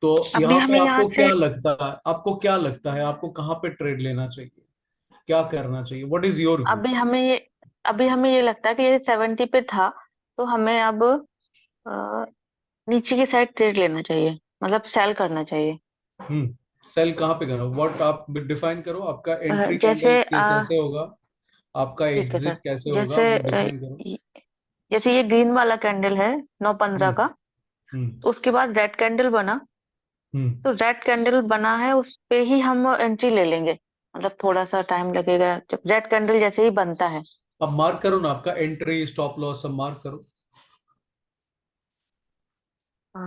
तो अभी यहाँ पे हमें यहाँ आपको से क्या लगता है, आपको कहाँ पे ट्रेड लेना चाहिए, क्या करना चाहिए, व्हाट इज योर व्यू? अभी हमें ये अभी हमें ये लगता है कि ये 70 पे था, तो हमें अब अ, नीचे की साइड ट्रेड लेना चाहिए, मतलब सेल करना चाहिए। सेल कहाँ पे करो, व्हाट आप डिफाइन करो, आपका एंट्री कैंडल जैसे कैसे होगा, आपका ठीक है सर। एग्जिट कैसे होगा, जैसे वो डिफाइन करो। जैसे ये ग्रीन वाला कैंडल है 9:15 हम्म। का, हम्म। तो उसके बाद रेड कैंडल बना। हम्म। तो रेड कैंडल बना है उस पे ही हम एंट्री ले लेंगे, मतलब थोड़ा सा टाइम लगेगा जब रेड कैंडल जैसे ही बनता है। अब मार्क करो ना, आपका एंट्री स्टॉप लॉस सब मार्क करो। अ,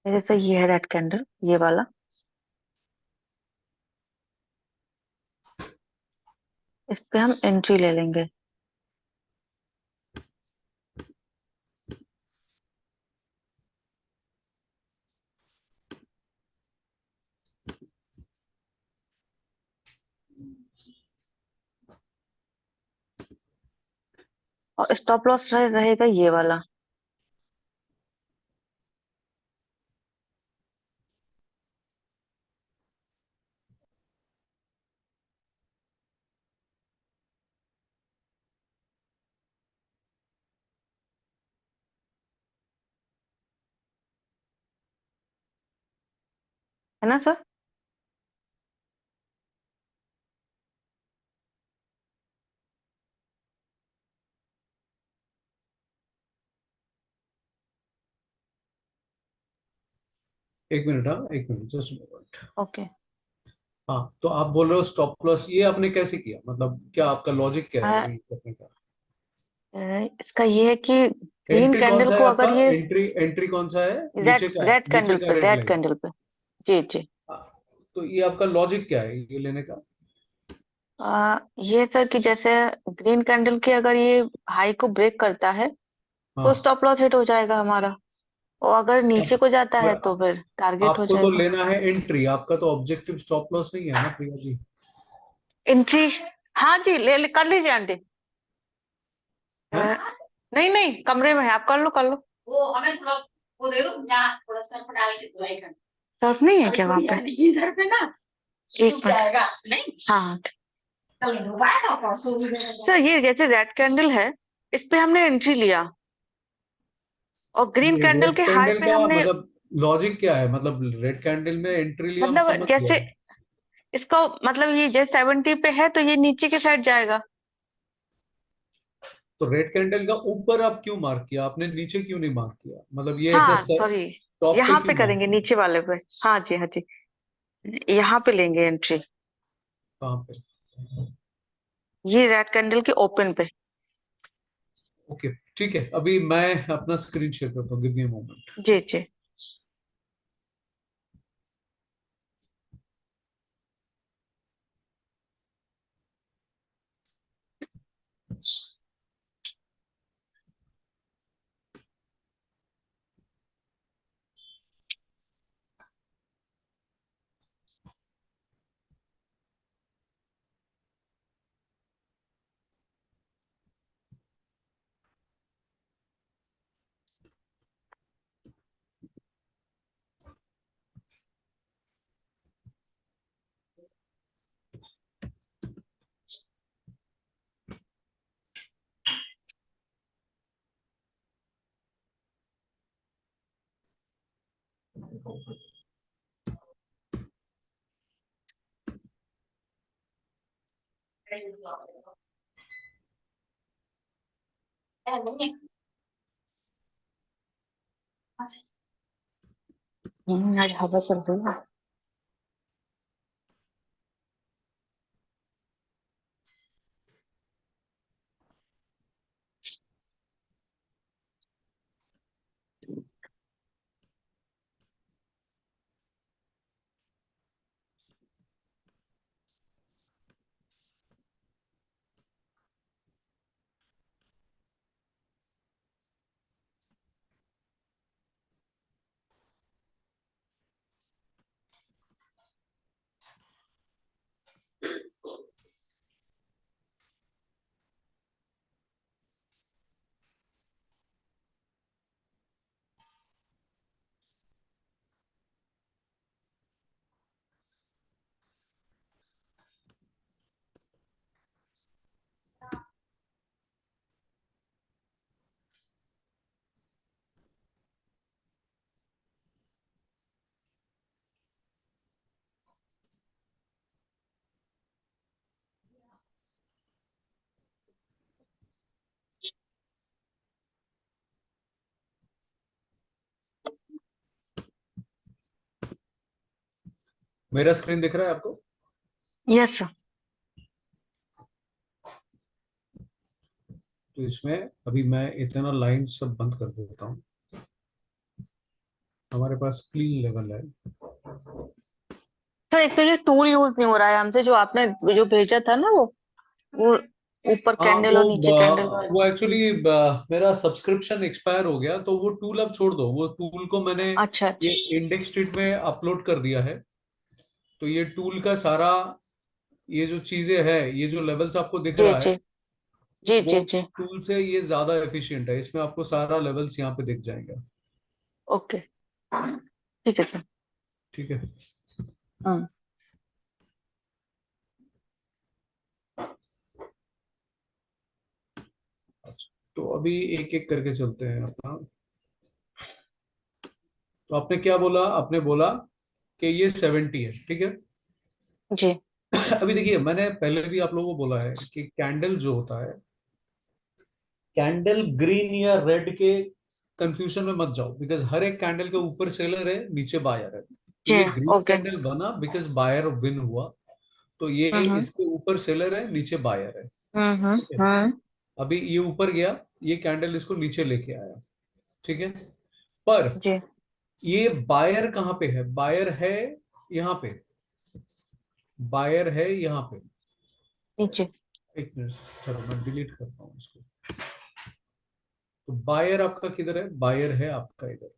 जैसे ये है रेड कैंडल, ये वाला, इस पे हम एंट्री ले लेंगे। और स्टॉप लॉस रहेगा ये वाला। है ना सर? एक मिनट, हाँ एक मिनट, जस्ट मिनट। ओके। हाँ, तो आप बोल रहे हो स्टॉप लॉस ये आपने कैसे किया, मतलब क्या आपका लॉजिक क्या है आ, अभी करने का? इसका ये है कि ग्रीन एंट्री कौन कैंडल सा है को आपका, अगर ये एंट्री एंट्री कौन सा है, रेड नीचे का है, रेड नीचे कैंडल का पे, रेड रेड लाइन? कैंडल पे। जी जी। तो ये आपका लॉजिक क्या है ये लेने का? ये सर कि जैसे ग्रीन कैंडल के अगर ये हाई को ब्रेक करता है तो हाँ। स्टॉप लॉस हिट हो जाएगा हमारा, और अगर नीचे अब को जाता है पर तो फिर टारगेट हो आपको तो जाएगा। लेना है एंट्री, आपका तो ऑब्जेक्टिव स्टॉप लॉस नहीं है ना प्रिया जी? एंट्री, हाँ जी, कर लीजिए आंटी। अ, हैं? नहीं नहीं, कमरे में है, आप कर लो कर लो। वो हमें थोड़ा वो दे दो, यहाँ थोड़ा सर्फ डाल के धुलाई कर। सर्फ नहीं है क्या वहाँ पे? इधर पे ना एक मिनट। नहीं, हाँ। कल धुलवाया था परसों भी। सर ये जैसे रेड कैंडल है, इस पे हमने एंट्री लिया, और ग्रीन ये कैंडल रेड के हाई कैंडल पे का हमने, मतलब लॉजिक क्या है, मतलब रेड कैंडल में एंट्री लिया हम मतलब समझ जैसे गए। इसका मतलब ये जैसे 70 पे है तो ये नीचे के साइड जाएगा। तो रेड कैंडल का ऊपर आप क्यों मार्क किया, आपने नीचे क्यों नहीं मार्क किया, मतलब ये हाँ जस्ट सॉरी, टॉप पे यहाँ पे क्यों मार्क करेंगे किया? नीचे वाले पे। हाँ जी हाँ जी, यहाँ पे लेंगे एंट्री, कहाँ पे? ये रेड कैंडल के ओपन पे। ओके, ठीक है, अभी मैं अपना स्क्रीन शेयर करता हूँ, गिव मी अ मोमेंट। जी जी। आज हवा चल रही है। मेरा स्क्रीन दिख रहा है आपको? Yes sir. तो इसमें अभी मैं इतना लाइन सब बंद कर देता हूँ। हमारे पास क्लीन लेवल है। सर एक तो जो टूल यूज नहीं हो रहा है हमसे, जो आपने जो भेजा था ना वो ऊपर हाँ, कैंडल और नीचे कैंडल वाला। वो एक्चुअली मेरा सब्सक्रिप्शन एक्सपायर हो गया, तो वो टूल अब छोड़ दो। वो टूल को मैंने अच्छा अच्छा। ये इंडेक्स शीट में अपलोड कर दिया है। तो ये टूल का सारा, ये जो चीजें है, ये जो लेवल्स आपको दिख जी रहा जी है, जी वो जी जी। टूल से ये ज्यादा एफिशिएंट है। इसमें आपको सारा लेवल्स यहाँ पे दिख जाएंगे। ओके ठीक है सर। ठीक है। हाँ। अच्छा, तो अभी एक एक करके चलते हैं अपना। तो आपने क्या बोला? आपने बोला कि ये 70 है, ठीक है। जी अभी देखिए, मैंने पहले भी आप लोगों को बोला है कि कैंडल जो होता है, कैंडल ग्रीन या रेड के कंफ्यूजन में मत जाओ, बिकॉज हर एक कैंडल के ऊपर सेलर है, नीचे बायर है। तो जी। ये ग्रीन ओके। कैंडल बना बिकॉज बायर विन हुआ। तो ये हम्म इसके ऊपर सेलर है, नीचे बायर है। हम्म ठीक है। हम्म। अभी ये ऊपर गया, ये कैंडल इसको नीचे लेके आया। ठीक है। पर जी। ये बायर कहाँ पे है? बायर है यहाँ पे। बायर है यहाँ पे। नीचे। एक मिनट, चलो मैं डिलीट करता हूँ इसको। तो बायर आपका किधर है? बायर है आपका इधर।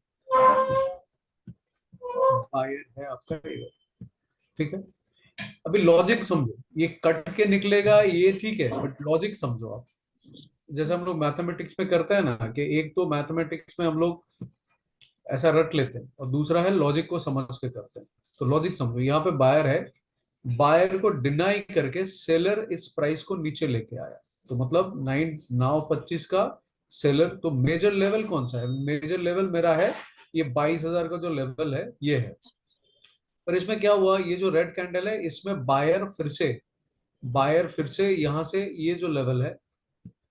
बायर है आपका इधर। ठीक है। अभी लॉजिक समझो, ये कट के निकलेगा ये ठीक है, बट लॉजिक समझो आप। जैसे हम लोग मैथमेटिक्स में करते हैं ना, कि एक तो मैथमेटिक्स में हम लोग ऐसा रट लेते हैं, और दूसरा है लॉजिक को समझ के करते हैं। तो लॉजिक समझो, यहाँ पे बायर है, बायर को डिनाई करके सेलर इस प्राइस को नीचे लेके आया। तो मतलब 9 9 25 का सेलर। तो मेजर लेवल कौन सा है? मेजर लेवल मेरा है ये 22,000 का जो लेवल है, ये है। पर इसमें क्या हुआ, ये जो रेड कैंडल है, इसमें बायर फिर से यहां से ये जो लेवल है,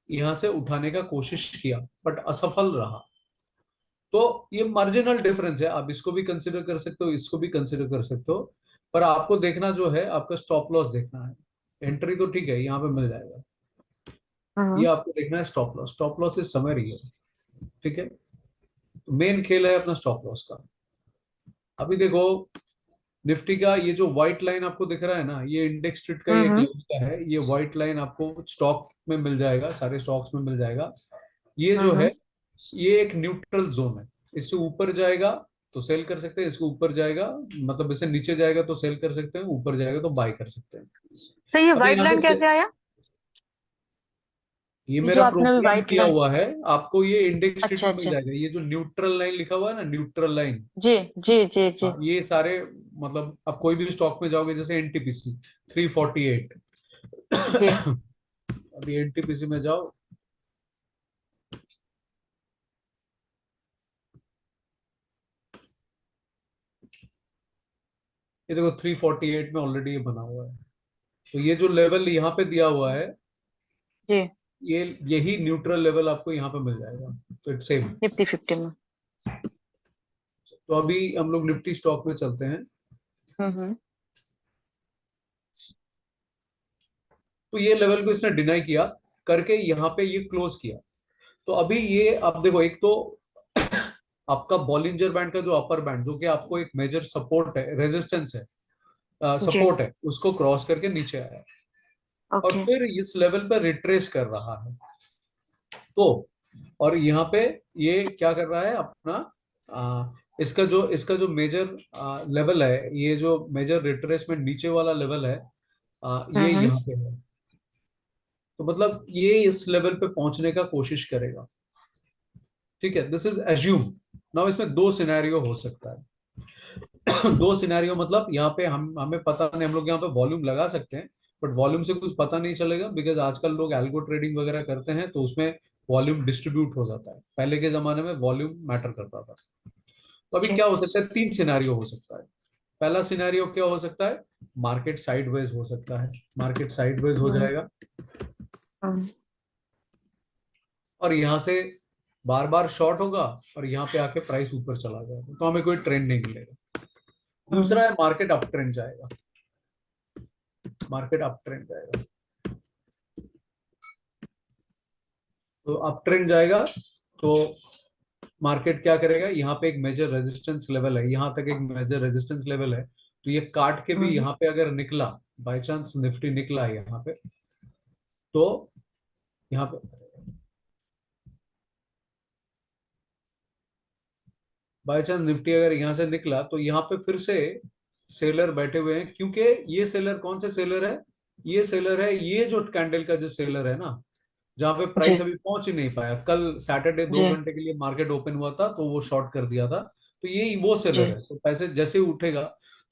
यहां से उठाने का कोशिश किया, बट असफल रहा। तो ये मार्जिनल डिफरेंस है, आप इसको भी कंसिडर कर सकते हो, इसको भी कंसिडर कर सकते हो। पर आपको देखना जो है, आपका स्टॉप लॉस देखना है। एंट्री तो ठीक है, यहाँ पे मिल जाएगा। ये हम्म आपको देखना है स्टॉप लॉस। स्टॉप लॉस इस समय रही है। ठीक है। तो मेन खेल है अपना स्टॉप लॉस का। अभी देखो, निफ्टी का ये जो व्हाइट लाइन आपको दिख रहा है ना, ये इंडेक्स स्ट्रीट का ही एक हम्म। लेवल का है। ये व्हाइट लाइन आपको स्टॉक में मिल जाएगा, सारे स्टॉक्स में मिल जाएगा। ये जो हम्म। है, ये एक न्यूट्रल जोन है। इससे ऊपर जाएगा तो सेल कर सकते हैं, इसको ऊपर जाएगा, मतलब इससे नीचे जाएगा तो सेल कर सकते हैं, ऊपर जाएगा तो बाय कर सकते हैं। तो ये अब व्हाइट यहाँ लाइन से कैसे आया? ये ये जो मेरा आपने अभी प्रोग्राम व्हाइट किया लाइन। हुआ है, आपको ये इंडेक्स स्ट्रीट अच्छा में मिल अच्छा। जाएगा। ये जो न्यूट्रल लाइन लिखा हुआ है ना, न्यूट्रल लाइन। जी जी जी जी हाँ, ये सारे, मतलब आप कोई भी स्टॉक में जाओगे, जैसे एनटीपीसी 348। जी। अभी एनटीपीसी में जाओ, ये देखो 348 में ऑलरेडी ये बना हुआ है। तो ये जो लेवल यहाँ पे दिया हुआ है, जी। ये यही न्यूट्रल लेवल आपको यहाँ पे मिल जाएगा। तो इट्स सेम। निफ्टी 50 में। तो अभी हम लोग निफ्टी स्टॉक में चलते हैं। हम्म। तो ये लेवल को इसने डिनाई किया करके यहाँ पे ये क्लोज किया। तो अभी ये आप देखो, एक तो आपका बॉलिंजर बैंड का जो अपर बैंड, जो कि आपको एक मेजर सपोर्ट है, रेजिस्टेंस है, जी। सपोर्ट है, उसको क्रॉस करके नीचे आया। और ओके। फिर इस लेवल पर रिट्रेस कर रहा है। तो और यहाँ पे ये क्या कर रहा है अपना, इसका जो मेजर लेवल है, ये जो मेजर रिट्रेसमेंट नीचे वाला लेवल है, ये हम्म। यहाँ पे है। तो मतलब ये इस लेवल पे पहुंचने का कोशिश करेगा। ठीक है, दिस इज एज्यूम। नाउ इसमें दो सिनेरियो हो सकता है। दो सिनेरियो मतलब, यहाँ पे हमें पता नहीं, हम लोग यहाँ पे वॉल्यूम लगा सकते हैं, बट वॉल्यूम से कुछ पता नहीं चलेगा, बिकॉज आजकल लोग एल्गो ट्रेडिंग वगैरह करते हैं, तो उसमें वॉल्यूम डिस्ट्रीब्यूट हो जाता है। पहले के जमाने में वॉल्यूम मैटर करता था। तो अभी जी। क्या हो सकता है? तीन सिनेरियो हो सकता है। पहला सिनेरियो क्या हो सकता है? मार्केट साइडवेज हो सकता है। मार्केट साइडवेज हो हम्म जाएगा, हम्म। और यहां से बार बार शॉर्ट होगा, और यहाँ पे आके प्राइस ऊपर चला जाएगा, तो हमें कोई ट्रेंड नहीं मिलेगा। दूसरा है मार्केट अप ट्रेंड जाएगा, मार्केट अप ट्रेंड जाएगा। तो अप ट्रेंड जाएगा तो मार्केट क्या करेगा, यहाँ पे एक मेजर रेजिस्टेंस लेवल है, यहाँ तक एक मेजर रेजिस्टेंस लेवल है, तो ये काट के भी यहाँ पे अगर निकला, बाय चांस निफ्टी निकला है यहाँ पे, तो यहाँ पे बाय चांस निफ्टी अगर यहाँ से निकला तो यहाँ पे फिर से सेलर बैठे हुए हैं, क्योंकि ये सेलर कौन से सेलर है, ये सेलर है, ये जो कैंडल का जो सेलर है ना, जहां पे प्राइस अभी पहुंच ही नहीं पाया, कल सैटरडे 2 घंटे के लिए मार्केट ओपन हुआ था तो वो शॉर्ट कर दिया था, तो ये वो सेलर है। तो पैसे जैसे ही उठेगा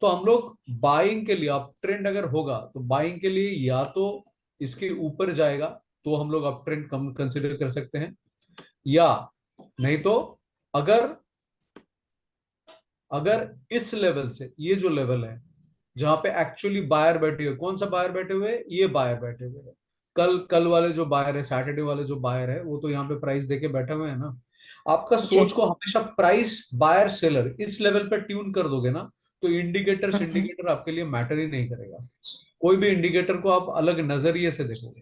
तो हम लोग बाइंग के लिए, अप ट्रेंड अगर होगा तो बाइंग के लिए या तो इसके ऊपर जाएगा तो हम लोग अप ट्रेंड कम कंसिडर कर सकते हैं, या नहीं तो अगर अगर इस लेवल से, ये जो लेवल है जहां पे एक्चुअली बायर बैठे हुए, कौन सा बायर बैठे हुए, ये बायर बैठे हुए हैं, कल वाले जो बायर है, सैटरडे वाले जो बायर है, वो तो यहाँ पे प्राइस देके बैठे हुए हैं ना। आपका सोच को हमेशा प्राइस बायर सेलर इस लेवल पे ट्यून कर दोगे ना, तो इंडिकेटर सिंडिकेटर आपके लिए मैटर ही नहीं करेगा, कोई भी इंडिकेटर को आप अलग नजरिए से देखोगे।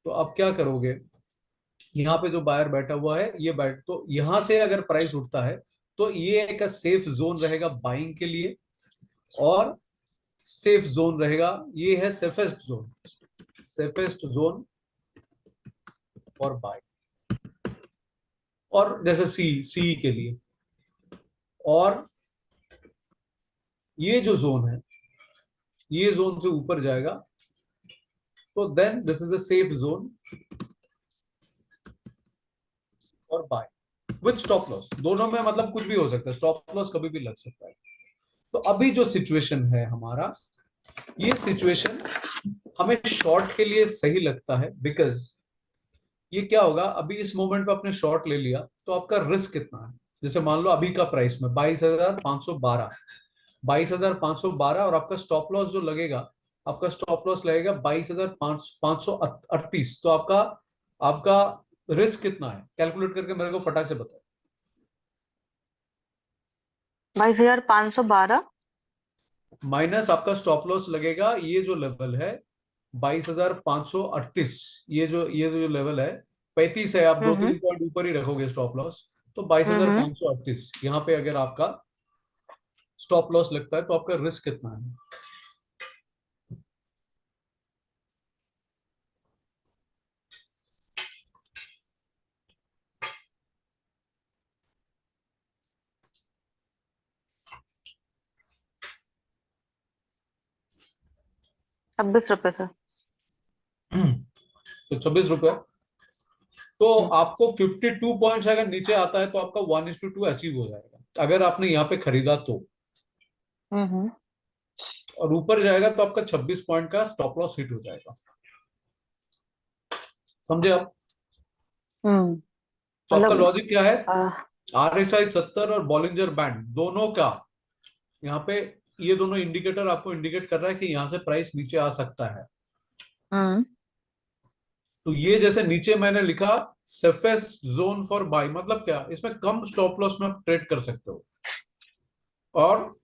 तो आप क्या करोगे, यहाँ पे जो बायर बैठा हुआ है ये बैठ, तो यहां से अगर प्राइस उठता है तो ये एक सेफ जोन रहेगा बाइंग के लिए, और सेफ जोन रहेगा, ये है safest zone, safest zone for buy, और जैसे सी के लिए, और ये जो जोन है, ये जोन से ऊपर जाएगा तो then this is a safe zone for buy with stop loss. दोनों में मतलब कुछ भी हो सकता है, स्टॉप लॉस कभी भी लग सकता है। तो अभी जो सिचुएशन है हमारा, ये सिचुएशन हमें शॉर्ट के लिए सही लगता है, बिकॉज ये क्या होगा, अभी इस मोमेंट पे आपने शॉर्ट ले लिया तो आपका रिस्क कितना है, जैसे मान लो अभी का प्राइस में 22,512, 22,512, और आपका स्टॉप लॉस जो लगेगा, आपका स्टॉप लॉस लगेगा 22,538, तो आपका आपका रिस्क कितना है, कैलकुलेट करके मेरे को फटाक से बताओ। 22,512 माइनस आपका स्टॉप लॉस लगेगा, ये जो लेवल है 22,538, ये जो लेवल है 35 है, आप 2-3 पॉइंट ऊपर ही रखोगे स्टॉप लॉस, तो 22,538 यहाँ पे अगर आपका स्टॉप लॉस लगता है तो आपका रिस्क कितना है। ₹26 सर। तो 26 रुपए, तो आपको 52 पॉइंट्स अगर नीचे आता है तो आपका 1:2 अचीव हो जाएगा, अगर आपने यहाँ पे खरीदा तो, और ऊपर जाएगा तो आपका 26 पॉइंट का स्टॉप लॉस हिट हो जाएगा। समझे आप? तो आपका लॉजिक क्या है, RSI 70 और बॉलिंजर बैंड दोनों का, यहाँ पे ये दोनों इंडिकेटर आपको इंडिकेट कर रहा है कि यहाँ से प्राइस नीचे आ सकता है। तो ये जैसे नीचे मैंने लिखा सेफेस्ट जोन फॉर बाय, मतलब क्या, इसमें कम स्टॉप लॉस में आप ट्रेड कर सकते हो, और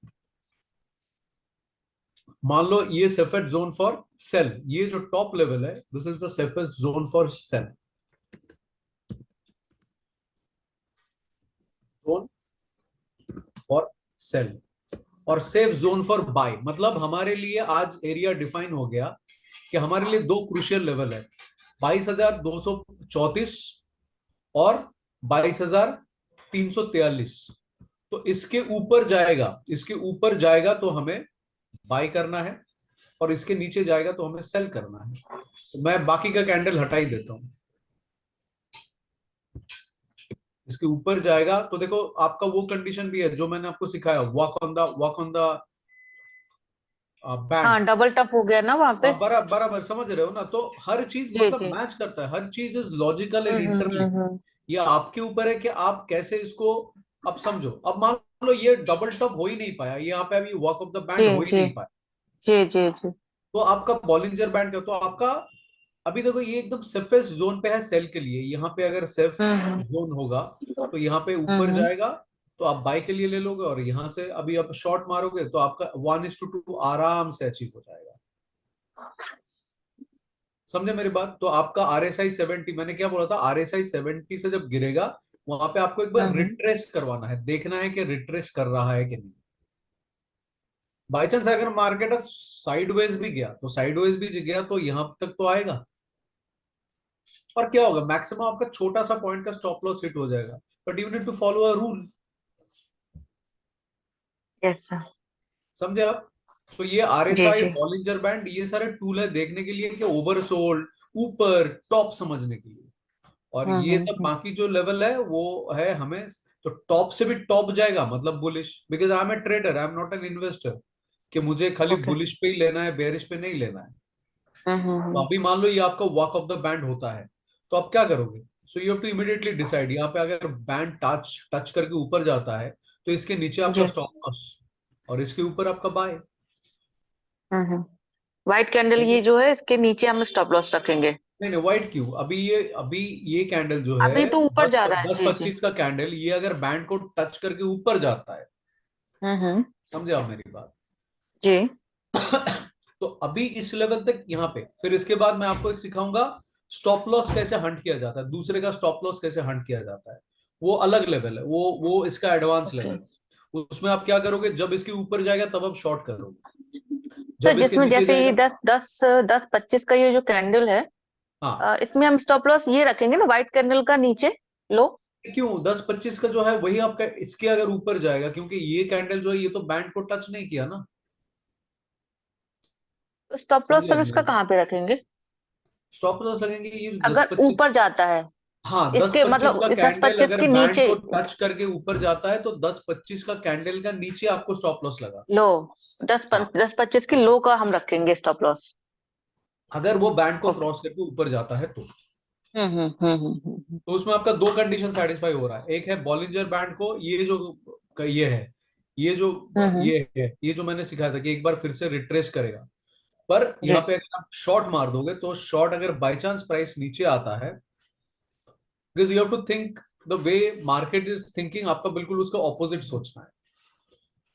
मान लो ये सेफेस्ट जोन फॉर सेल, ये जो टॉप लेवल है, this is the safest zone for sale, zone for sale, और सेफ जोन फॉर बाय, मतलब हमारे लिए आज एरिया डिफाइन हो गया कि हमारे लिए दो क्रूशियल लेवल है, 22,234 और 22,343। तो इसके ऊपर जाएगा, इसके ऊपर जाएगा तो हमें बाय करना है, और इसके नीचे जाएगा तो हमें सेल करना है। तो मैं बाकी का कैंडल हटा ही देता हूं, इसके ऊपर जाएगा तो देखो आपका वो कंडीशन भी है जो मैंने आपको सिखाया, वॉक ऑन द बैंड। हाँ, डबल टप हो गया ना वहां पे। बराबर बराबर समझ रहे हो ना, तो हर चीज मतलब मैच करता है, हर चीज इज लॉजिकल एंड इंटरलिंक्ड। ये आपके ऊपर है कि आप कैसे इसको अब समझो। अब मान लो ये डबल टप हो ही नहीं पाया, ये यहाँ पे अभी वॉक ऑफ द बैंड हो ही नहीं पाया, जी जी जी। तो आपका बॉलिंजर बैंड का, तो आपका अभी देखो ये एकदम सेफेस्ट जोन पे है सेल के लिए, यहाँ पे अगर सेफ जोन होगा तो यहाँ पे ऊपर जाएगा तो आप बाय के लिए ले लोगे, और यहां से अभी आप शॉर्ट मारोगे तो आपका 1:2 आराम से अचीव हो जाएगा। समझे मेरी बात? तो आपका RSI 70, मैंने क्या बोला था, RSI 70 से जब गिरेगा वहां पे आपको एक बार हम्म। रिट्रेस करवाना है, देखना है कि रिट्रेस कर रहा है कि नहीं। बाई चांस अगर मार्केट साइडवेज भी गया तो साइडवेज भी गया तो यहां तक तो आएगा, और क्या होगा, मैक्सिमम आपका छोटा सा पॉइंट का स्टॉप लॉस हिट हो जाएगा, but you need to follow a rule. Yes sir. समझे आप? तो ये जी RSI, जी। बॉलिंजर बैंड, ये सारे टूल है देखने के लिए कि ओवरसोल्ड, ऊपर टॉप समझने के लिए। और ये सब हम्म। बाकी जो लेवल है वो है हमें, तो टॉप से भी टॉप जाएगा मतलब bullish, because I am a trader, I am not an investor कि मुझे खाली ओके। बुलिश पे ही लेना है, बेरिश पे नहीं लेना है। तो हम्म। अभी मान लो ये आपका वॉक ऑफ द बैंड होता है, तो आप क्या करोगे? So you have to immediately decide, यहाँ पे अगर बैंड टच टच करके ऊपर जाता है तो इसके नीचे आपका जी। स्टॉप लॉस, और इसके ऊपर आपका बाय। हम्म। व्हाइट कैंडल ये जो है इसके नीचे हम स्टॉप लॉस रखेंगे। नहीं नहीं, व्हाइट क्यों? अभी ये कैंडल जो है अभी तो ऊपर दस जा रहा है, दस जी जी। 25 का कैंडल, ये अगर बैंड को टच करके ऊपर जाता है, हम्म। समझे आप मेरी बात? जी। तो अभी इस लेवल तक यहाँ पे, फिर इसके बाद मैं आपको एक सिखाऊंगा स्टॉप लॉस कैसे हंट किया जाता है, दूसरे का स्टॉप लॉस कैसे हंट किया जाता है। वो अलग लेवल है, वो इसका एडवांस ओके। लेवल है। उसमें आप क्या करोगे, जब इसके ऊपर जाएगा तब आप शॉर्ट करोगे, सर जब इसके जिसमें नीचे जैसे ये जाएगा। 10-25 का ये जो कैंडल है, हाँ, इसमें हम स्टॉप लॉस ये रखेंगे ना, व्हाइट कैंडल का नीचे लो। क्यों 10-25 का जो है वही आपका इसके अगर ऊपर जाएगा, क्योंकि ये कैंडल जो है ये तो बैंड को टच नहीं किया ना। स्टॉप लॉस समझे सर आप इसका मेरी बात? कहाँ पे रखेंगे? स्टॉप लॉस लगेंगे ये दस अगर पच्चीस ऊपर जाता है हाँ, दस इसके, पच्चीस का मतलब दस कैंडल पच्चीस अगर के बैंड नीचे को टच करके ऊपर जाता है तो 10-25 का कैंडल का नीचे आपको स्टॉप लॉस लगा। लो, हाँ, 10-25 की लो का हम रखेंगे स्टॉप लॉस। अगर वो बैंड को ओके। क्रॉस करके ऊपर जाता है तो। हम्म। तो उसमें आपका दो कंडीशन सेटिस्फाई हो रहा है, एक है बॉलिंजर बैंड को, ये जो ये है, ये जो हम्म। ये है, ये जो मैंने सिखाया था कि एक बार फिर से रिट्रेस करेगा। पर जी। यहाँ पे अगर आप शॉर्ट मार दोगे तो शॉर्ट अगर बाई चांस प्राइस नीचे आता है, because you have to think the way market is thinking, आपका बिल्कुल उसका ऑपोजिट सोचना है।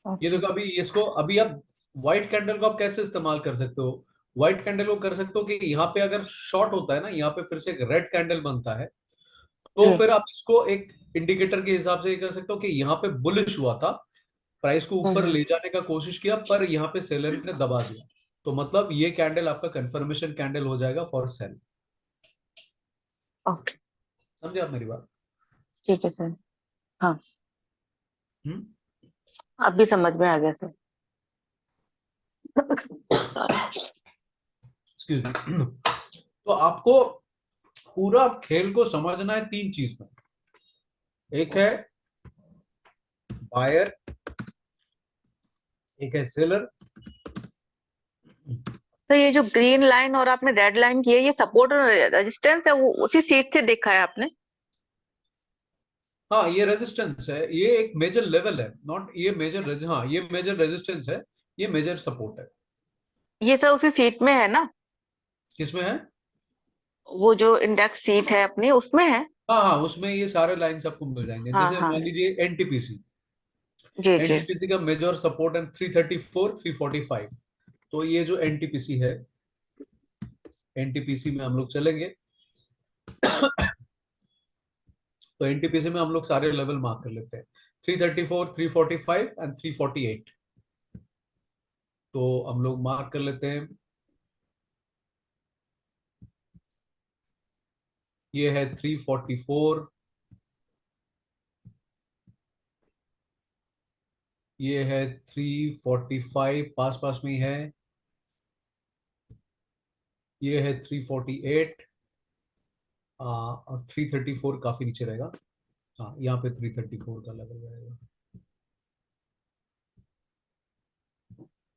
ये ओके। देखो, अभी इसको, अभी आप व्हाइट कैंडल को आप कैसे इस्तेमाल कर सकते हो? व्हाइट कैंडल को कर सकते हो कि यहाँ पे अगर शॉर्ट होता है ना, यहाँ पे फिर से एक रेड कैंडल बनता है, तो जी। फिर आप इसको एक इंडिकेटर के हिसाब से ये कर सकते हो कि यहाँ पे बुलिश हुआ था, प्राइस को ऊपर हम्म। ले जाने का कोशिश किया, पर यहाँ पे सेलर ने दबा दिया, तो मतलब ये कैंडल आपका कंफर्मेशन कैंडल हो जाएगा फॉर सेल। ओके। समझे आप मेरी बात? ठीक है सर। हाँ, हम्म। अभी समझ में आ गया सर। Excuse me. तो आपको पूरा खेल को समझना है तीन चीज में, एक है बायर, एक है सेलर। तो ये जो ग्रीन लाइन और आपने रेड लाइन की है, ये सपोर्ट और रेजिस्टेंस है, वो उसी सीट से देखा है आपने? हाँ, ये रेजिस्टेंस है, ये एक मेजर लेवल है, नॉट ये मेजर, हाँ ये मेजर रेजिस्टेंस है, ये मेजर सपोर्ट है। ये सब उसी सीट में है ना? किसमें है? वो जो इंडेक्स सीट है अपनी उसमें है। हाँ हाँ, उसमें ये सारे लाइंस आपको मिल जाएंगे, हाँ जैसे हाँ। मान लीजिए एनटीपीसी, जी जी। एनटीपीसी का मेजर सपोर्ट है 334 345। तो ये जो एनटीपीसी है, एनटीपीसी में हम लोग चलेंगे। तो एनटीपीसी में हम लोग सारे लेवल मार्क कर लेते हैं, 334 345 एंड 348। तो हम लोग मार्क कर लेते हैं, ये है 344, ये है 345, पास पास में ही है, ये है 348, और 334 काफी नीचे रहेगा। हाँ, यहाँ पे 334 का लेवल रहेगा।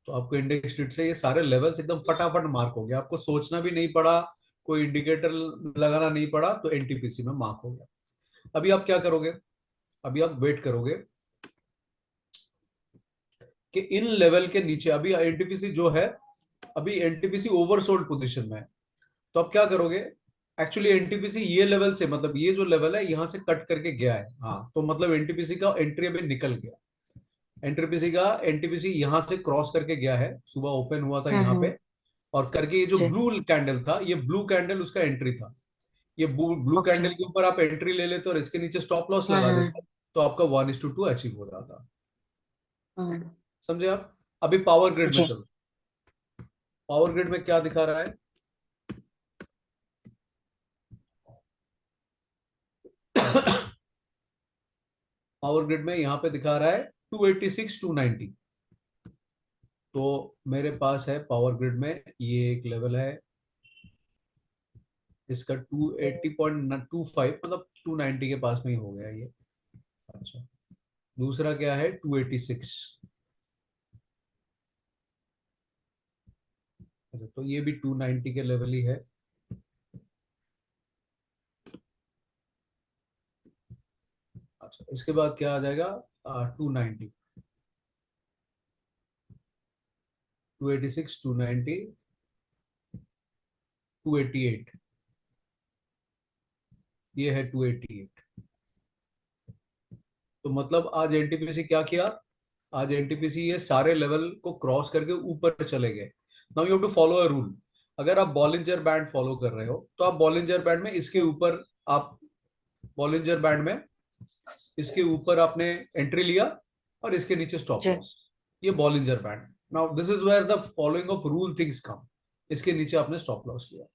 तो आपको इंडेक्स शीट से ये सारे लेवल्स एकदम फटाफट मार्क हो गया, आपको सोचना भी नहीं पड़ा, कोई इंडिकेटर लगाना नहीं पड़ा, तो एनटीपीसी में मार्क हो गया। अभी आप क्या करोगे? अभी आप वेट करोगे कि इन लेवल के नीचे, अभी एनटीपीसी जो है, अभी एनटीपीसी ओवरसोल्ड पोजीशन में है, तो आप क्या करोगे? एक्चुअली एनटीपीसी ये लेवल से, मतलब ये जो लेवल है यहाँ से कट करके गया है, हाँ, तो मतलब एनटीपीसी का एंट्री अभी निकल गया। एनटीपीसी यहाँ से क्रॉस करके गया है, सुबह ओपन हुआ था यहाँ हम्म। पे, और करके ये जो जी। ब्लू कैंडल था, ये ब्लू कैंडल उसका एंट्री था। ये ब्लू ओके। कैंडल के ऊपर आप एंट्री ले लेते और इसके नीचे स्टॉप लॉस लगा हम्म। देते, तो आपका 1:2 अचीव हो रहा था। हम्म। समझे आप? अभी पावर ग्रिड में जी। चलो। पावर ग्रिड में क्या दिखा रहा है? पावर ग्रिड में यहाँ पे दिखा रहा है 286 290। तो मेरे पास है पावर ग्रिड में ये एक लेवल है, इसका 280.25, मतलब 290 के पास में ही हो गया ये। अच्छा, दूसरा क्या है? 286। अच्छा, तो ये भी 290 के लेवल ही है। अच्छा, इसके बाद क्या आ जाएगा? 290, 286, 290, 288, ये है 288। तो मतलब आज एनटीपीसी क्या किया? आज एनटीपीसी ये सारे लेवल को क्रॉस करके ऊपर चले गए। Now you have to follow a rule. अगर आप बॉलिंजर बैंड फॉलो कर रहे हो तो आप बॉलिंजर बैंड में इसके ऊपर, आप बॉलिंजर बैंड में इसके ऊपर आपने एंट्री लिया और इसके नीचे स्टॉप जी। लॉस। ये Bollinger band. Now this is where the following of rule things come. इसके नीचे आपने स्टॉप लॉस किया।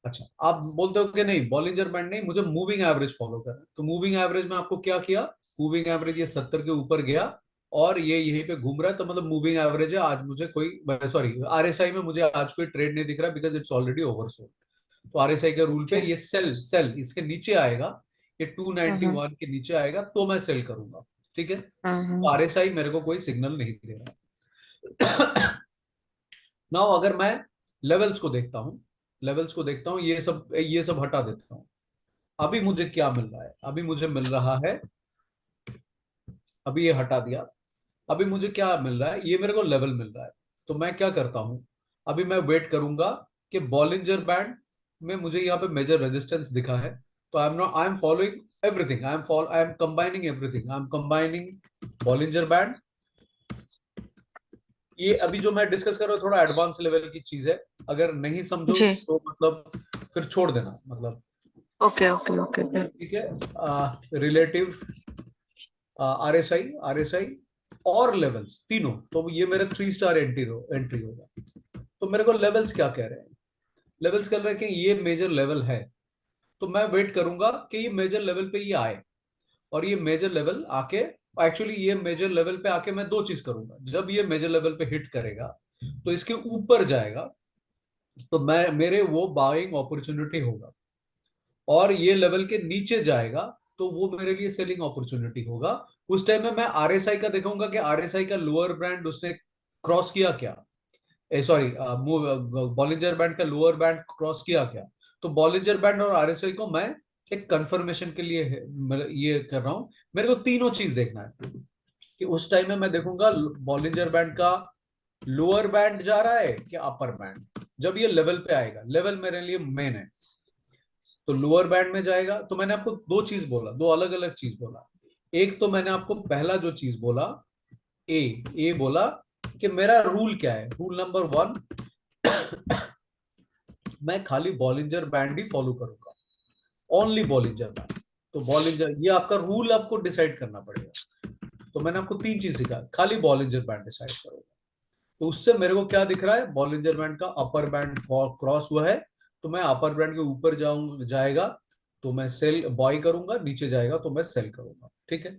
अच्छा, आप बोलते हो कि नहीं बॉलिंजर बैंड नहीं, मुझे मूविंग एवरेज फॉलो करना है, तो मूविंग एवरेज में आपको क्या किया? मूविंग एवरेज ये 70 के ऊपर गया और ये यहीं पे घूम रहा है, तो मतलब मूविंग एवरेज है। आज मुझे कोई, सॉरी, आरएसआई में मुझे आज कोई ट्रेड नहीं दिख रहा बिकॉज इट्स ऑलरेडी ओवरसोल्ड। तो आरएसआई के रूल पे जी। ये सेल सेल इसके नीचे आएगा, ये हम्म। 291 के नीचे आएगा तो मैं सेल करूंगा। ठीक है, तो हम्म। आरएसआई मेरे को कोई सिग्नल नहीं दे रहा। नाउ अगर मैं लेवल्स को देखता हूं, ये सब हटा देता हूं। अभी मुझे क्या मिल रहा है? अभी मुझे मिल रहा है, अभी ये हटा दिया, अभी मुझे क्या मिल रहा है? ये मेरे को लेवल मिल रहा है। तो मैं क्या करता हूं? अभी मैं वेट करूंगा कि बॉलिंजर बैंड में मुझे यहाँ पे मेजर रेजिस्टेंस दिखा है, तो I am following everything, I am combining everything, I am combining Bollinger band. ये अभी जो मैं डिस्कस कर रहा हूँ थोड़ा एडवांस लेवल की चीज है, अगर नहीं समझो जी। तो मतलब फिर छोड़ देना, मतलब। Okay okay okay okay. ठीक है, रिलेटिव, आरएसआई, और लेवल्स तीनों, तो ये मेरा 3 स्टार एंट्री होगा। तो मेरे को लेवल्स क्या कह रहे हैं? लेवल्स कह रहे हैं कि ये मेजर लेवल है, तो मैं वेट करूंगा कि ये मेजर लेवल पे ये आए, और ये मेजर लेवल आके, एक्चुअली ये मेजर लेवल पे आके मैं दो चीज करूंगा। जब ये मेजर लेवल पे हिट करेगा तो इसके ऊपर जाएगा, तो मैं मेरे वो बाइंग अपॉर्चुनिटी होगा, और ये लेवल के नीचे जाएगा तो वो मेरे लिए सेलिंग अपॉर्चुनिटी होगा। उस टाइम में मैं आरएसआई का देखूंगा कि आरएसआई का लोअर बैंड उसने क्रॉस किया क्या, सॉरी, बॉलिंजर बैंड का लोअर बैंड क्रॉस किया क्या। तो बॉलिंजर बैंड और आरएसआई को मैं एक कंफर्मेशन के लिए ये कर रहा हूं। मेरे को तीनों चीज देखना है कि उस टाइम में मैं देखूंगा बॉलिंजर बैंड का लोअर बैंड जा रहा है कि अपर बैंड। जब ये लेवल पे आएगा, लेवल मेरे लिए मेन है, तो लोअर बैंड में जाएगा। तो मैंने आपको दो चीज बोला, दो अलग अलग चीज बोला। एक तो मैंने आपको पहला जो चीज बोला, ए ए बोला कि मेरा रूल क्या है। रूल नंबर 1, मैं खाली बॉलिंजर बैंड ही फॉलो करूंगा, ओनली बॉलिंजर बैंड। तो बॉलिंजर, ये आपका रूल आपको डिसाइड करना पड़ेगा। तो मैंने आपको 3 चीज सिखा, खाली बॉलिंजर बैंड डिसाइड करोगे। तो उससे मेरे को क्या दिख रहा है? बॉलिंजर बैंड का अपर बैंड क्रॉस हुआ है, तो मैं अपर बैंड के ऊपर जाएगा तो मैं सेल बाय करूंगा, नीचे जाएगा तो मैं सेल करूंगा। ठीक है,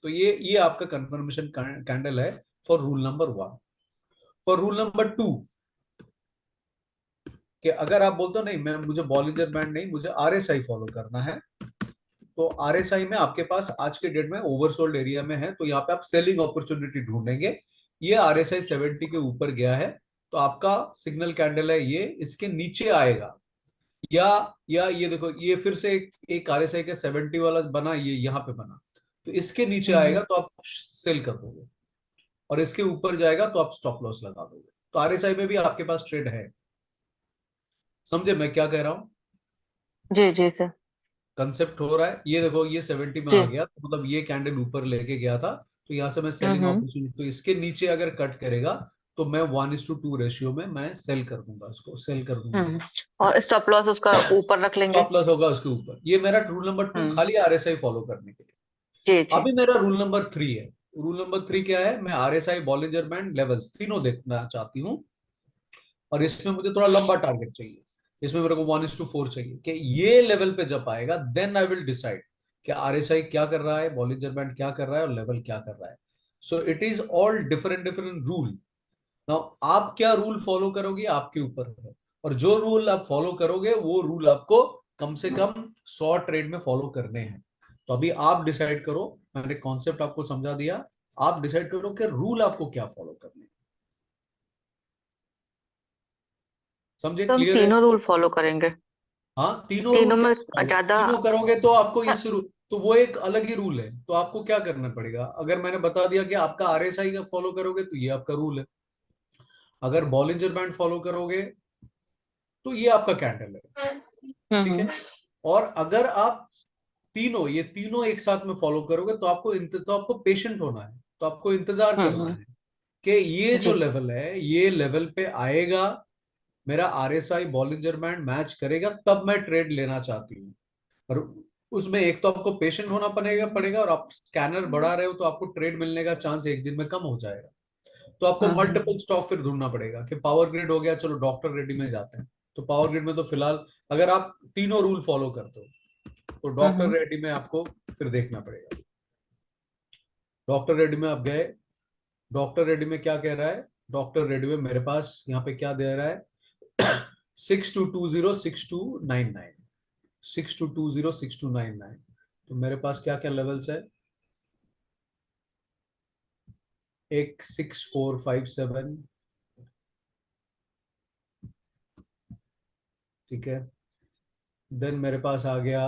तो ये आपका कंफर्मेशन कैंडल है for rule number 1। For rule number 2, कि अगर आप बोलते हो नहीं मैं, मुझे बॉलिंजर बैंड नहीं, मुझे आरएसआई फॉलो करना है, तो आरएसआई में आपके पास आज के डेट में ओवरसोल्ड एरिया में है, तो यहाँ पे आप सेलिंग अपॉर्चुनिटी ढूंढेंगे। ये आरएसआई 70 के ऊपर गया है, तो आपका सिग्नल कैंडल है ये इसके नीचे आएगा, या ये देखो, ये फिर से एक आरएसआई का 70 वाला बना, ये यहाँ पे बना, तो इसके नीचे हम्म। आएगा तो आप सेल कर दोगे, और इसके ऊपर जाएगा तो आप स्टॉप लॉस लगा दोगे। तो आरएसआई में भी आपके पास ट्रेड है। समझे मैं क्या कह रहा हूं? जी जी सर। कंसेप्ट हो रहा है? ये देखो ये 70 में जी। आ गया, तो मतलब ये कैंडल ऊपर लेके गया था, तो यहाँ से मैं सेलिंग हम्म। अपॉर्चुनिटी, तो इसके नीचे अगर कट करेगा तो मैं 1:2 रेशियो में मैं सेल कर दूंगा, उसको सेल कर दूंगा। हम्म। और स्टॉप लॉस उसका ऊपर रख लेंगे। स्टॉप लॉस होगा उसके ऊपर। ये मेरा रूल नंबर 2 हम्म। खाली आरएसआई फॉलो करने के लिए। जी जी। अभी मेरा रूल नंबर 3 है। रूल नंबर 3 क्या है? मैं आरएसआई, बॉलिंजर बैंड, लेवल्स तीनों देखना चाहती हूँ, और इसमें मुझे थोड़ा लंबा टारगेट चाहिए। इसमें मेरे को 1:4 चाहिए कि ये लेवल पे जब आएगा देन आई विल डिसाइड कि आरएसआई क्या कर रहा है, बॉलिंजर बैंड क्या कर रहा है, और लेवल क्या कर रहा है। So it is all different different rule. Now आप क्या रूल फॉलो करोगे आपके ऊपर है, और जो रूल आप फॉलो करोगे वो रूल आपको कम से कम 100 ट्रेड में फॉलो करने हैं। तो अभी आप डिसाइड करो, मैंने कॉन्सेप्ट आपको समझा दिया, आप डिसाइड करो कि रूल आपको क्या फॉलो करने हैं। समझे? तो हम क्लियर है? तीनों रूल फॉलो करेंगे। हाँ, तीनों रूल तीनों में कैसे फॉलो? ज्यादा। तीनों करोगे तो आपको ये शुरू, तो वो एक अलग ही रूल है। तो आपको क्या करना पड़ेगा? अगर मैंने बता दिया कि आपका आरएसआई का फॉलो करोगे तो ये आपका रूल है, अगर बॉलिंजर बैंड फॉलो करोगे तो ये आपका कैंडल है। ठीक है? हम्म। और अगर आप तीनों, ये तीनों एक साथ में फॉलो करोगे तो आपको पेशेंट होना है, तो आपको इंतजार करना हम्म। है कि ये जो जी। लेवल है ये लेवल पे आएगा, मेरा आरएसआई बॉलिंजर बैंड मैच करेगा, तब मैं ट्रेड लेना चाहती हूँ। और उसमें एक तो आपको पेशेंट होना पड़ेगा, और आप स्कैनर बढ़ा रहे हो तो आपको ट्रेड मिलने का चांस एक दिन में कम हो जाएगा। तो आपको मल्टीपल स्टॉक फिर ढूंढना पड़ेगा कि पावर ग्रिड हो गया, चलो डॉक्टर रेड्डी में जाते हैं। तो पावर ग्रिड में तो फिलहाल अगर आप तीनों रूल फॉलो करते हो तो डॉक्टर हम्म। रेड्डी में आपको फिर देखना पड़ेगा। डॉक्टर रेड्डी में आप गए, डॉक्टर रेड्डी में क्या कह रहा है? डॉक्टर रेड्डी में मेरे पास यहाँ पे क्या दे रहा है? 6220 6299, 6220 6299। तो मेरे पास क्या क्या लेवल्स है? एक 6457, ठीक है। देन मेरे पास आ गया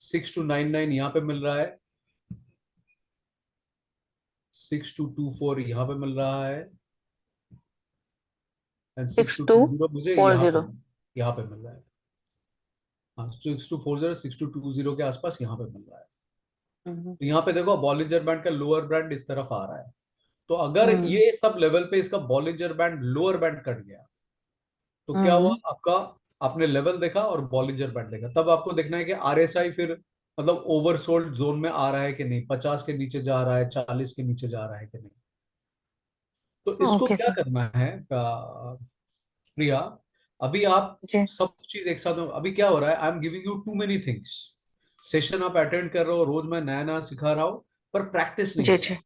6299, यहाँ पे मिल रहा है। 6224 यहाँ पे मिल रहा है, and six six two two two zero मुझे फोर जीरो यहाँ पे मिल रहा है। हाँ, 6240 6220 के आसपास यहाँ पे मिल रहा है। हम्म। तो यहाँ पे देखो बॉलिंजर बैंड का लोअर बैंड इस तरफ आ रहा है। तो अगर हम्म। ये सब लेवल पे इसका Bollinger band lower band cut गया तो क्या हुआ हम्म। आपका? आपने लेवल देखा और बॉलिंजर बैंड देखा, तब आपको देखना है कि आरएसआई फिर मतलब ओवरसोल्ड जोन में आ रहा है कि नहीं, 50 के नीचे जा रहा है, 40 के नीचे जा रहा है कि नहीं। तो इसको ओके क्या सर। करना है प्रिया? अभी आप जी सब चीज एक साथ, अभी क्या हो रहा है, I am giving you too many things. Session आप अटेंड कर रहे हो, रोज मैं नया नया सिखा रहा हूँ, पर प्रैक्टिस नहीं जी हो रहा जी है।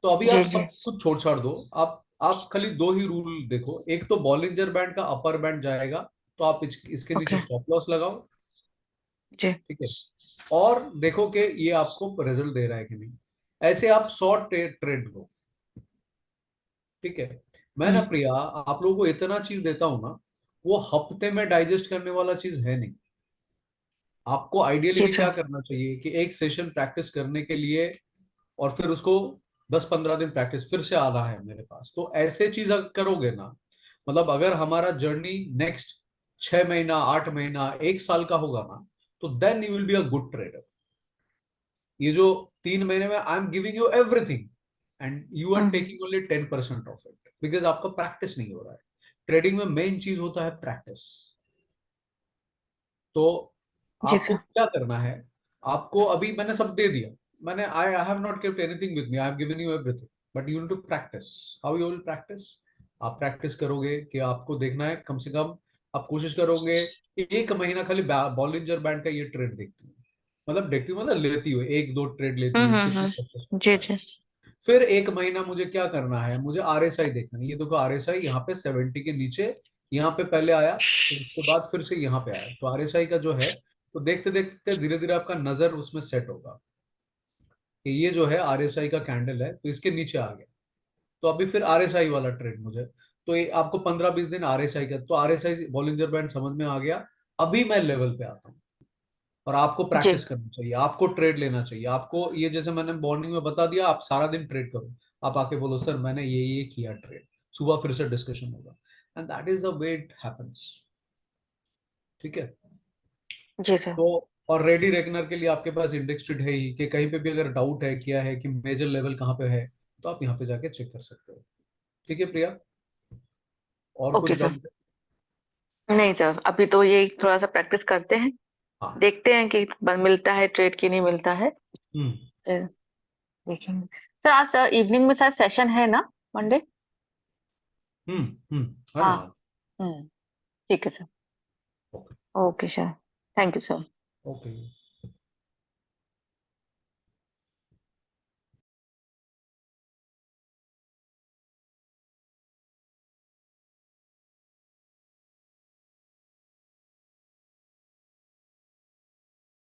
तो अभी आप जी जी। सब कुछ छोड़ छाड़ दो। आप खाली दो ही रूल देखो। एक तो बॉलिंजर बैंड का अपर बैंड जाएगा, तो आप इसके नीचे ओके। स्टॉप लॉस लगाओ। जी। ठीक है? और देखो कि ये आपको रिजल्ट दे रहा है कि नहीं। ऐसे आप 100 ट्रेड लो। ठीक है? मैं ना हम्म। प्रिया आप लोगों को इतना चीज देता हूं ना, वो हफ्ते में डाइजेस्ट करने वाला चीज है नहीं। आपको आइडियली जी भी क्या सर। करना चाहिए कि एक सेशन प्रैक्टिस करने के लिए, और फिर उसको 10-15 दिन प्रैक्टिस फिर से आना है मेरे पास। तो ऐसे चीज अगर करोगे ना, मतलब अगर हमारा जर्नी नेक्स्ट 6 महीना, 8 महीना, 1 साल का होगा ना, तो then you will be a good trader. ये जो 3 महीने में I am giving you everything and you are hmm. Taking only 10% of it, because आपका प्रैक्टिस नहीं हो रहा है। ट्रेडिंग में मेन चीज होता है प्रैक्टिस। तो जी आपको सर। क्या करना है? आपको अभी मैंने सब दे दिया। मैंने I I have not kept anything with me, I have given you everything, but you need to practice. How you will practice? आप प्रैक्टिस करोगे कि आपको देखना है कम से कम, आप कोशिश करोगे 1 महीना खाली बॉलिंजर बैंड का ये ट्रेड देखती हूँ, मतलब देखती हूँ मतलब लेती हूँ, एक दो ट्रेड लेती हूँ, कितना सक्सेस जी मिलता है। जी। फिर 1 महीना मुझे क्या करना है? मुझे आरएसआई देखना है। ये देखो आरएसआई यहाँ पे 70 के नीचे, यहाँ पे पहले आया, फिर उसके बाद फिर से यहाँ पे आया। तो आरएसआई का जो है, तो देखते देखते धीरे धीरे आपका नजर उसमें सेट होगा कि ये जो है आरएसआई का कैंडल है, तो इसके नीचे आ गया। तो अभी फिर आरएसआई वाला ट्रेड मुझे, तो ये आपको 15-20 दिन आरएसआई का, तो आरएसआई बॉलिंजर बैंड समझ में आ गया। अभी मैं लेवल पे आता हूँ, और आपको जी। प्रैक्टिस करनी चाहिए, आपको ट्रेड लेना चाहिए। आपको ये जैसे मैंने मॉर्निंग में बता दिया, आप सारा दिन ट्रेड करो। आप आके बोलो सर मैंने ये किया ट्रेड, सुबह फिर से डिस्कशन होगा। And that is the way it happens. ठीक है। जी सर। तो और रेडी रेकनर के लिए आपके पास इंडेक्स शीट है ही, कि कहीं पे भी अगर डाउट है क्या है कि मेजर लेवल कहाँ पे है, तो आप यहाँ पे जाके चेक कर सकते हो। ठीक है प्रिया, और कुछ ओके सर। डाउट? नहीं सर, अभी तो ये थोड़ा सा प्रैक्टिस करते हैं, हाँ। देखते हैं कि मिलता है ट्रेड की नहीं मिलता है, हम्म फिर देखेंगे। सर आज इवनिंग में शायद सेशन है ना, मंडे? है हाँ। ना। हम्म। ठीक है sir. Okay. Okay sir. Thank you sir. Okay.